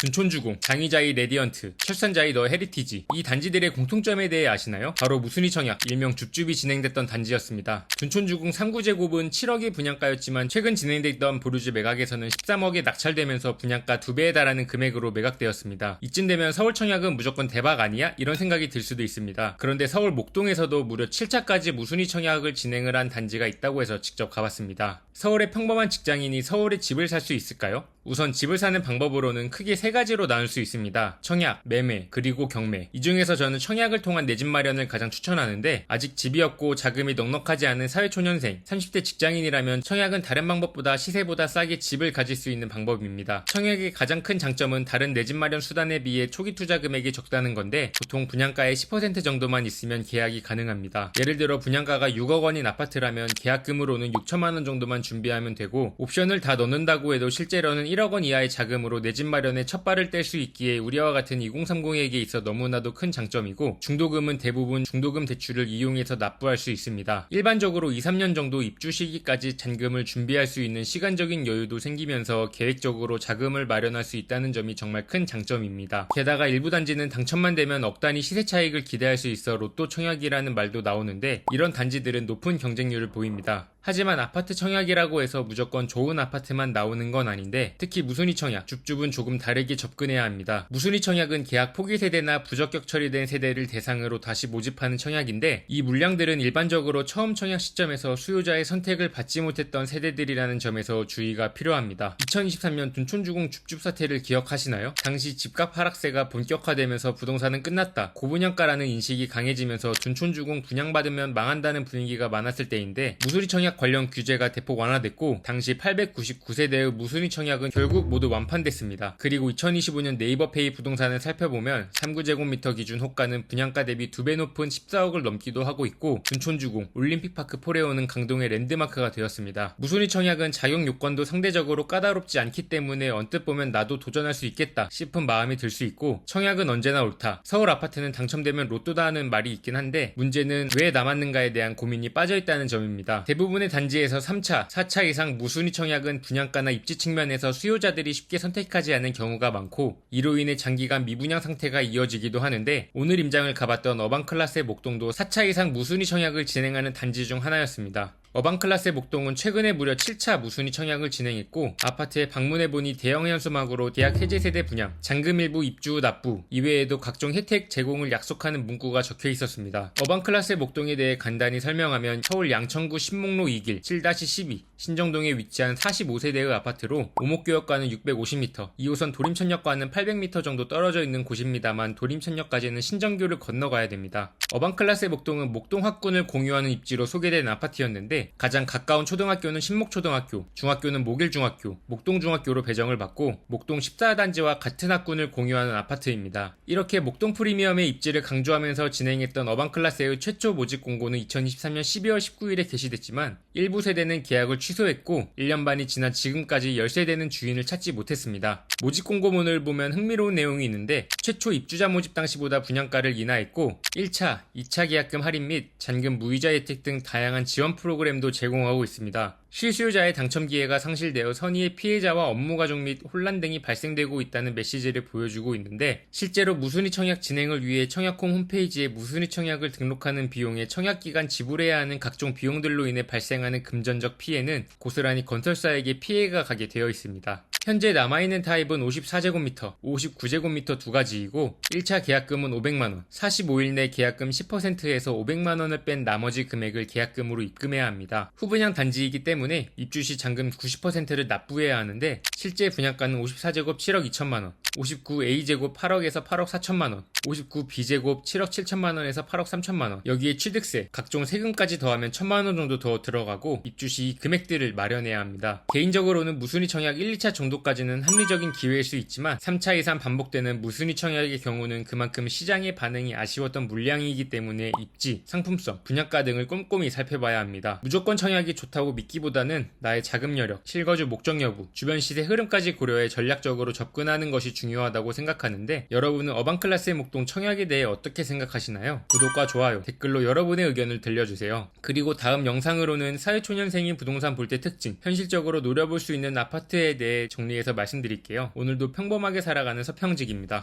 둔촌주공, 장의자이 레디언트, 철산자이 더 헤리티지, 이 단지들의 공통점에 대해 아시나요? 바로 무순위 청약, 일명 줍줍이 진행됐던 단지였습니다. 둔촌주공 3구제곱은 7억의 분양가였지만 최근 진행됐던 보류지 매각에서는 13억에 낙찰되면서 분양가 2배에 달하는 금액으로 매각되었습니다. 이쯤 되면 서울 청약은 무조건 대박 아니야? 이런 생각이 들 수도 있습니다. 그런데 서울 목동에서도 무려 7차까지 무순위 청약을 진행을 한 단지가 있다고 해서 직접 가봤습니다. 서울의 평범한 직장인이 서울에 집을 살 수 있을까요? 우선 집을 사는 방법으로는 크게 3가지로 나눌 수 있습니다. 청약, 매매, 그리고 경매. 이 중에서 저는 청약을 통한 내 집 마련을 가장 추천하는데, 아직 집이 없고 자금이 넉넉하지 않은 사회초년생, 30대 직장인이라면 청약은 다른 방법보다 시세보다 싸게 집을 가질 수 있는 방법입니다. 청약의 가장 큰 장점은 다른 내 집 마련 수단에 비해 초기 투자 금액이 적다는 건데, 보통 분양가의 10% 정도만 있으면 계약이 가능합니다. 예를 들어 분양가가 6억 원인 아파트라면 계약금으로는 6천만 원 정도만 준비하면 되고, 옵션을 다 넣는다고 해도 실제로는 1억 원 이하의 자금으로 내 집 마련에 첫 발을 뗄 수 있기에 우리와 같은 2030에게 있어 너무나도 큰 장점이고, 중도금은 대부분 중도금 대출을 이용해서 납부할 수 있습니다. 일반적으로 2-3년 정도 입주 시기까지 잔금을 준비할 수 있는 시간적인 여유도 생기면서 계획적으로 자금을 마련할 수 있다는 점이 정말 큰 장점입니다. 게다가 일부 단지는 당첨만 되면 억 단위 시세 차익을 기대할 수 있어 로또 청약이라는 말도 나오는데, 이런 단지들은 높은 경쟁률을 보입니다. 하지만 아파트 청약이라고 해서 무조건 좋은 아파트만 나오는 건 아닌데, 특히 무순위 청약, 줍줍은 조금 다르게 접근해야 합니다. 무순위 청약은 계약 포기 세대나 부적격 처리된 세대를 대상으로 다시 모집하는 청약인데, 이 물량들은 일반적으로 처음 청약 시점에서 수요자의 선택을 받지 못했던 세대들이라는 점에서 주의가 필요합니다. 2023년 둔촌주공 줍줍 사태를 기억하시나요? 당시 집값 하락세가 본격화되면서 부동산은 끝났다, 고분양가라는 인식이 강해지면서 둔촌주공 분양받으면 망한다는 분위기가 많았을 때인데, 무순위 청약 관련 규제가 대폭 완화됐고, 당시 899세대의 무순위 청약은 결국 모두 완판됐습니다. 그리고 2025년 네이버페이 부동산을 살펴보면 3구제곱미터 기준 호가는 분양가 대비 2배 높은 14억을 넘기도 하고 있고, 둔촌주공, 올림픽파크 포레오는 강동의 랜드마크가 되었습니다. 무순위 청약은 자격 요건도 상대적으로 까다롭지 않기 때문에 언뜻 보면 나도 도전할 수 있겠다 싶은 마음이 들 수 있고, 청약은 언제나 옳다, 서울 아파트는 당첨되면 로또다 하는 말이 있긴 한데, 문제는 왜 남았는가에 대한 고민이 빠져있다는 점입니다. 대부분의 단지에서 3차, 4차 이상 무순위 청약은 분양가나 입지 측면에서 수요자들이 쉽게 선택하지 않는 경우가 많고, 이로 인해 장기간 미분양 상태가 이어지기도 하는데, 오늘 임장을 가봤던 어반클라스의 목동도 4차 이상 무순위 청약을 진행하는 단지 중 하나였습니다. 어반클라스의 목동은 최근에 무려 7차 무순위 청약을 진행했고, 아파트에 방문해보니 대형 현수막으로 계약 해제 세대 분양, 잔금 일부 입주 후 납부 이외에도 각종 혜택 제공을 약속하는 문구가 적혀 있었습니다. 어반클라스의 목동에 대해 간단히 설명하면, 서울 양천구 신목로 2길 7-12 신정동에 위치한 45세대의 아파트로 오목교역과는 650m, 2호선 도림천역과는 800m 정도 떨어져 있는 곳입니다만, 도림천역까지는 신정교를 건너가야 됩니다. 어반클라스의 목동은 목동 학군을 공유하는 입지로 소개된 아파트였는데, 가장 가까운 초등학교는 신목초등학교, 중학교는 목일중학교, 목동중학교로 배정을 받고, 목동 14단지와 같은 학군을 공유하는 아파트입니다. 이렇게 목동 프리미엄의 입지를 강조하면서 진행했던 어반클라스의 최초 모집 공고는 2023년 12월 19일에 게시됐지만, 일부 세대는 계약을 취소했고 1년 반이 지난 지금까지 10세대는 주인을 찾지 못했습니다. 모집 공고문을 보면 흥미로운 내용이 있는데, 최초 입주자 모집 당시보다 분양가를 인하했고, 1차, 2차 계약금 할인 및 잔금 무이자 혜택 등 다양한 지원 프로그램도 제공하고 있습니다. 실수요자의 당첨 기회가 상실되어 선의의 피해자와 업무 가중 및 혼란 등이 발생되고 있다는 메시지를 보여주고 있는데, 실제로 무순위 청약 진행을 위해 청약홈 홈페이지에 무순위 청약을 등록하는 비용에 청약기간 지불해야 하는 각종 비용들로 인해 발생하는 금전적 피해는 고스란히 건설사에게 피해가 가게 되어 있습니다. 현재 남아있는 타입은 54제곱미터, 59제곱미터 두 가지이고, 1차 계약금은 500만원, 45일 내 계약금 10%에서 500만원을 뺀 나머지 금액을 계약금으로 입금해야 합니다. 후분양 단지이기 때문에 입주 시 잔금 90%를 납부해야 하는데, 실제 분양가는 54제곱 7억 2천만원, 59A제곱 8억에서 8억 4천만원, 59B제곱 7억 7천만원에서 8억 3천만원, 여기에 취득세, 각종 세금까지 더하면 1천만원 정도 더 들어가고, 입주 시 이 금액들을 마련해야 합니다. 개인적으로는 무순위 청약 1, 2차 정도까지는 합리적인 기회일 수 있지만, 3차 이상 반복되는 무순위 청약의 경우는 그만큼 시장의 반응이 아쉬웠던 물량이기 때문에 입지, 상품성, 분양가 등을 꼼꼼히 살펴봐야 합니다. 무조건 청약이 좋다고 믿기보다는 나의 자금 여력, 실거주 목적 여부, 주변 시세 흐름까지 고려해 전략적으로 접근하는 것이 중요하다고 생각하는데, 여러분은 어반클라스의 목동 청약에 대해 어떻게 생각하시나요? 구독과 좋아요, 댓글로 여러분의 의견을 들려주세요. 그리고 다음 영상으로는 사회초년생이 부동산 볼 때 특징, 현실적으로 노려볼 수 있는 아파트에 대해 정리 정리해서 말씀드릴게요. 오늘도 평범하게 살아가는 서평직입니다.